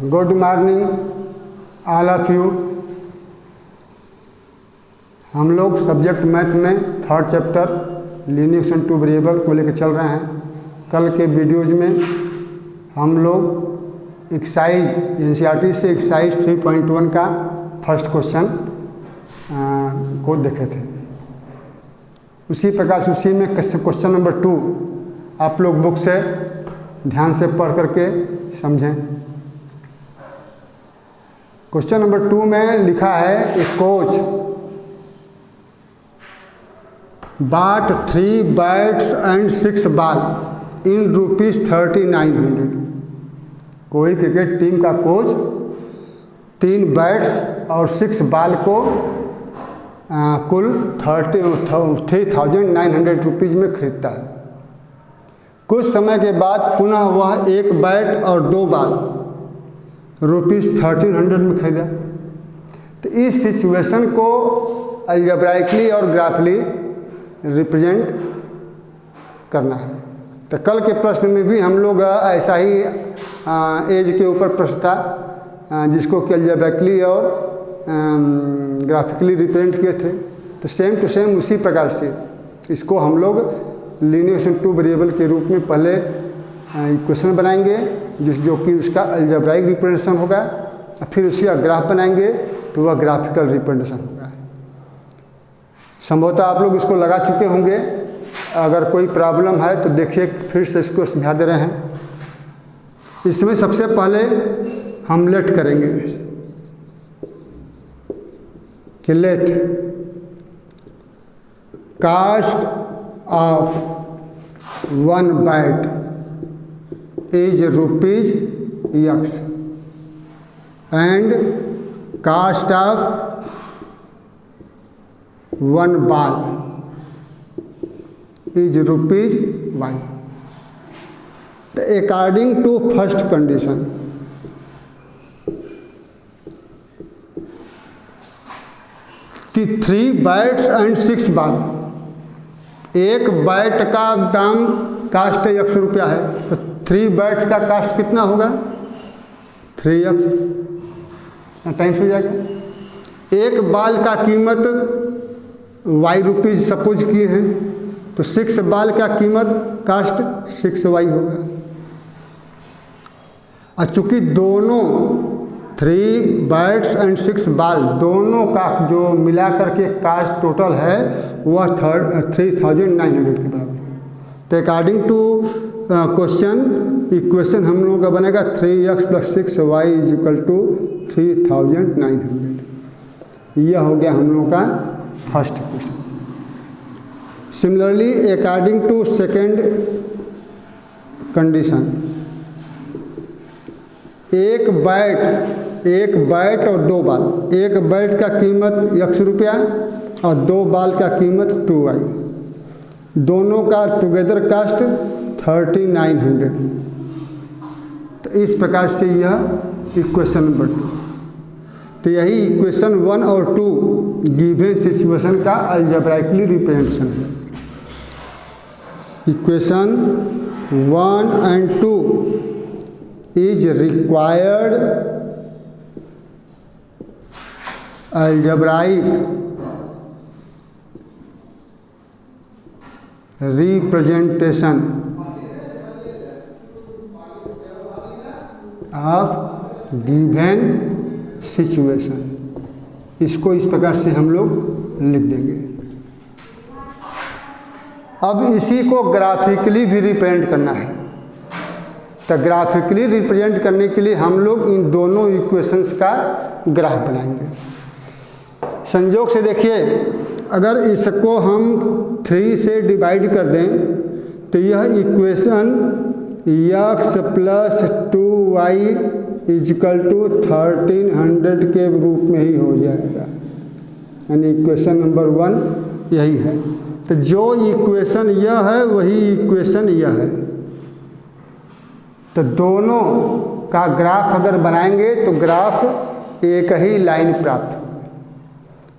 Good morning all of you. हम लोग subject math में third chapter linear equation two variable को लेकर चल रहे हैं। कल के वीडियोज में हम लोग एक्सरसाइज एनसीईआरटी से एक्सरसाइज 3.1 का फर्स्ट क्वेश्चन को देखे थे। उसी प्रकार से उसी में क्वेश्चन नंबर 2 आप लोग बुक से ध्यान से पढ़ करके समझें। क्वेश्चन नंबर 2 में लिखा है a coach bought 3 bats and 6 ball in ₹3900। कोई क्रिकेट टीम का कोच 3 बैट्स और 6 बॉल को कुल 3,900 रुपीज़ में खरीदता है। कुछ समय के बाद पुनः वह 1 बैट और 2 बॉल ₹1300 में खरीदा। तो इस सिचुएशन को अलजेब्राइकली और ग्राफली रिप्रेजेंट करना है। तो कल के प्रश्न में भी हम लोग ऐसा ही एज के ऊपर प्रश्न था जिसको कि अलजेब्राइकली और ग्राफिकली रिप्रेजेंट किए थे। तो सेम टू सेम उसी प्रकार से इसको हम लोग लीनियर इक्वेशन टू वेरिएबल के रूप में पहले इक्वेशन बनाएंगे जो कि उसका अलजेब्राइक रिप्रेजेंटेशन होगा, फिर उसका ग्राफ बनाएंगे तो वह ग्राफिकल रिप्रेजेंटेशन होगा। संभवतः आप लोग इसको लगा चुके होंगे। अगर कोई प्रॉब्लम है तो देखिए फिर से इसको समझा दे रहे हैं। इसमें सबसे पहले हम लेट करेंगे कि let cost of 1 bat is ₹X and cost of 1 ball is ₹Y। According to first condition, the 3 bats and 6 ball, एक बैट का दाम कास्ट X रुपया है, तो 3 बैट्स का कास्ट कितना होगा 3X टाइम्स हो जाएगा। एक बाल का कीमत Y रुपीज़ सपोज किए हैं तो 6 बाल का कीमत कास्ट 6Y होगा। और चूँकि दोनों 3 बैट्स एंड 6 बाल दोनों का जो मिला करके कास्ट टोटल है वह 3,900 के बराबर। तो अकॉर्डिंग टू क्वेश्चन इक्वेशन हम लोगों का बनेगा 3X + 6Y = 3,900। यह हो गया हम लोगों का first equation. Similarly according to second condition, एक बैट और 2 बाल, एक बैट का कीमत X रुपया और 2 बाल का कीमत 2Y, दोनों का टुगेदर कास्ट 3,900। तो इस प्रकार से यह इक्वेशन नंबर 2। तो यही इक्वेशन 1 और 2 गिवन सिचुएशन का अलजेब्राइकली रिप्रेजेंटेशन है। Equation 1 and 2 is required algebraic representation of given situation. इसको इस प्रकार से हम लोग लिख देंगे। अब इसी को ग्राफिकली भी रिप्रेजेंट करना है। तो ग्राफिकली रिप्रेजेंट करने के लिए हम लोग इन दोनों इक्वेशंस का ग्राफ बनाएंगे। संयोग से देखिए, अगर इसको हम 3 से डिवाइड कर दें तो यह इक्वेशन X + 2Y = 1300 के रूप में ही हो जाएगा। यानी इक्वेशन नंबर 1 यही है। तो जो इक्वेशन यह है वही इक्वेशन यह है। तो दोनों का ग्राफ अगर बनाएंगे तो ग्राफ एक ही लाइन प्राप्त होगा।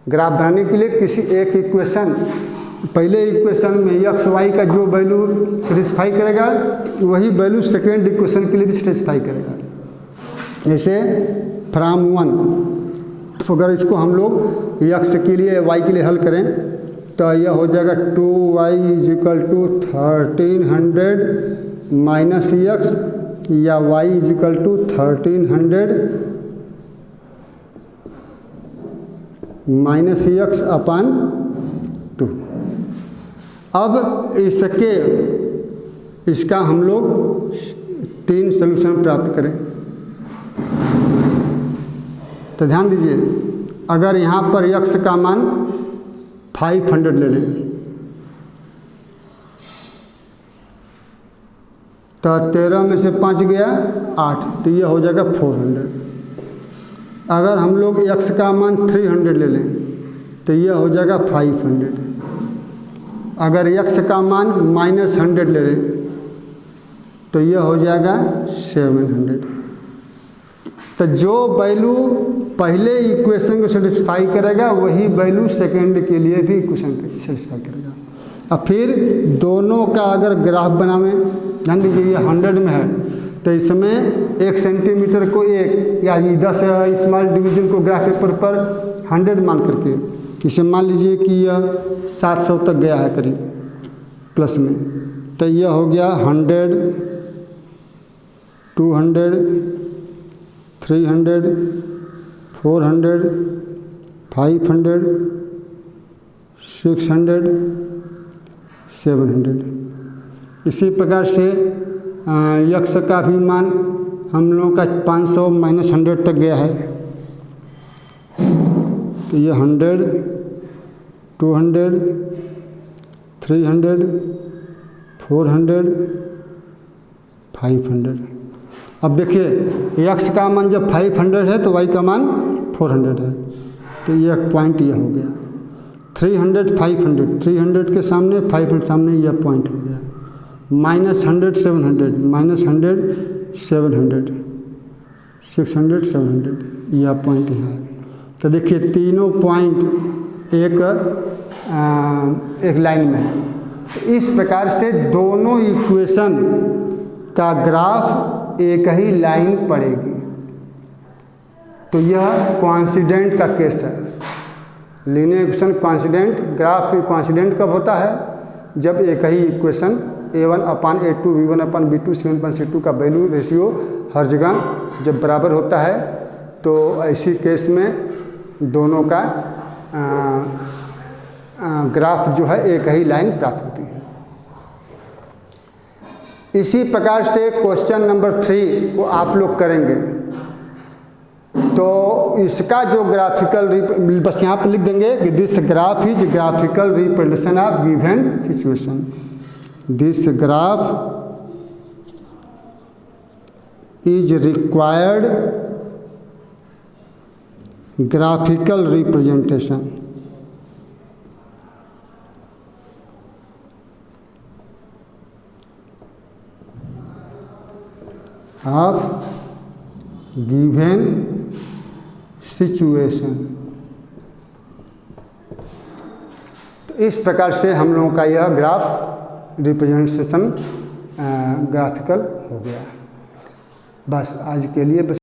ग्राफ बनाने के लिए किसी एक इक्वेशन, पहले इक्वेशन में एक्स वाई का जो वैल्यू सेटिस्फाई करेगा वही वैल्यू सेकेंड इक्वेशन के लिए भी सेटिस्फाई करेगा। जैसे फ्राम 1, तो अगर इसको हम लोग x के लिए y के लिए हल करें तो यह हो जाएगा 2y = 1300 माइनस x, या y = 1300 माइनस x अपान 2। अब इसका हम लोग 3 सॉल्यूशन प्राप्त करें। तो ध्यान दीजिए, अगर यहाँ पर x का मान 500 ले लें तो 13 में से 5 गया 8, तो यह हो जाएगा 400। अगर हम लोग x का मान 300 ले लें तो यह हो जाएगा 500। अगर x का मान -100 ले लें तो यह हो जाएगा 700। तो जो वैल्यू पहले इक्वेशन को सेटिस्फाई करेगा वही वैल्यू सेकेंड के लिए भी इक्वेशन को सेटिस्फाई करेगा। अब फिर दोनों का अगर ग्राफ बनावें, ध्यान दीजिए ये 100 में है तो इसमें 1 सेंटीमीटर को 1 या 10 स्मॉल डिवीजन को ग्राफ पेपर पर 100 मान करके इसे मान लीजिए कि यह 700 तक गया है करीब प्लस में, तो यह हो गया 100, 200, 300, 400, 500, 600, 700। इसी प्रकार से x का भी मान हम लोगों का 500 माइनस 100 तक गया है, तो ये 100, 200, 300, 400, 500। अब देखिए x का मान जब 500 है तो y का मान 400 है, तो यह पॉइंट यह हो गया। 300, 500, 300 के सामने 500 सामने यह पॉइंट हो गया। -100, 700, -100, 700, 600, 700, यह पॉइंट यहाँ है। तो देखिए तीनों पॉइंट एक लाइन में है। तो इस प्रकार से दोनों इक्वेशन का ग्राफ एक ही लाइन पड़ेगी। तो यह कोइंसिडेंट का केस है। Linear equation coincident, graph coincident कब होता है? जब एक ही इक्वेशन a1/a2 b1/b2 c1/c2 का वैल्यू रेशियो हर जगह जब बराबर होता है, तो ऐसी केस में दोनों का ग्राफ जो है एक ही लाइन प्राप्त होती है। इसी प्रकार से क्वेश्चन नंबर 3 को आप लोग करेंगे तो इसका जो ग्राफिकल, बस यहाँ पर लिख देंगे कि this graph is graphical representation of given situation. This graph is required graphical representation of given situation. तो इस प्रकार से हम लोगों का यह ग्राफ रिप्रेजेंटेशन ग्राफिकल हो गया। बस आज के लिए बस